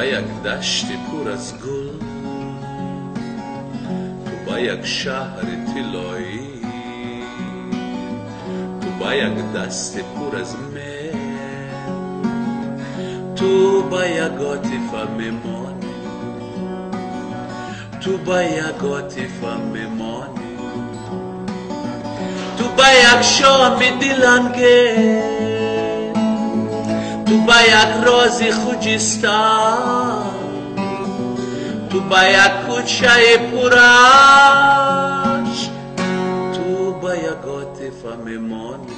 як דשתי פור אז גול, טובה як שערי תילוי, טובה як דשתי פור אז מר, טובה יגותי פממוני, טובה יגותי פממוני, טובה як шоми диланге, טובה як розы Худжистан, טובה як куча и пураж, טובה яготы фамемони,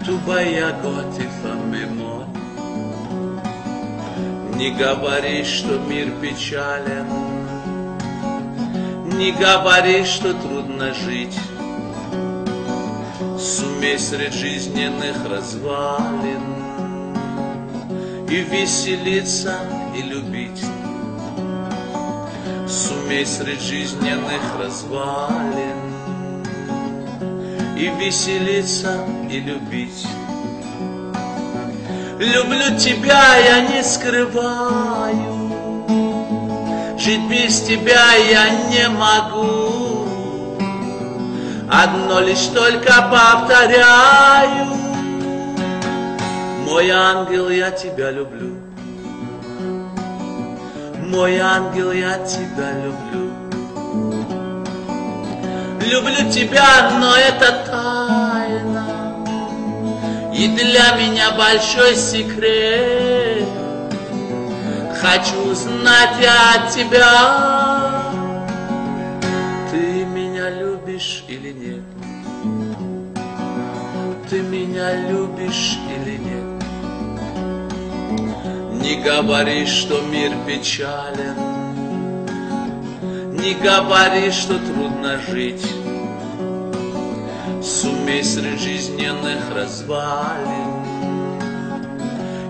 טובה яготы фамемони. Не говори, что мир печален, не говори, что трудно жить. Сумей средь жизненных развалин и веселиться, и любить. Сумей средь жизненных развалин и веселиться, и любить. Люблю тебя, я не скрываю, жить без тебя я не могу. Одно лишь только повторяю: мой ангел, я тебя люблю. Мой ангел, я тебя люблю. Люблю тебя, но это тайна, и для меня большой секрет. Хочу узнать я от тебя, ты меня любишь или нет? Ты меня любишь или нет? Не говори, что мир печален, не говори, что трудно жить. Сумей среди жизненных развалин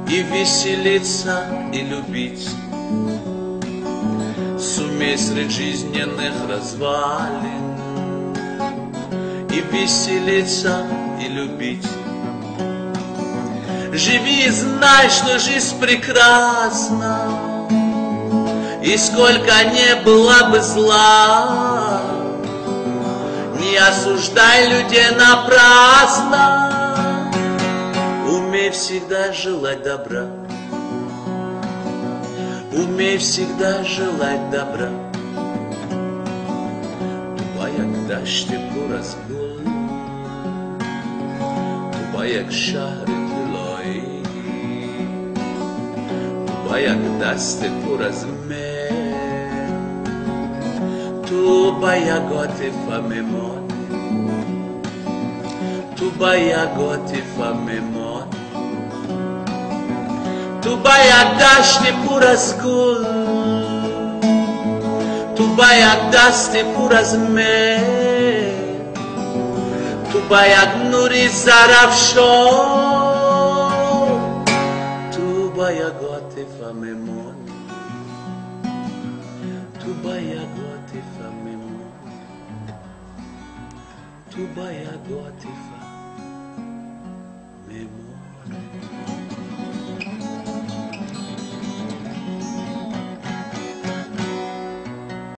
и веселиться, и любить. Сумей среди жизненных развалин и веселиться, и любить. Живи и знай, что жизнь прекрасна, и сколько не было бы зла, не осуждай людей напрасно. Умей всегда желать добра, умей всегда желать добра. טובה як דשתי פור אז גול, טובה як שערי תילוי, טובה як דשתי פור אז מר, טובה яготы фамемони, טובה яготы фамемони, טובה як דשתי פור אז גול, טובה як דשתי פור אז מר, טובה як נורי זרפשון, טובה яготы фамемони, טובה яготы фамемони, טובה яготы фамемони.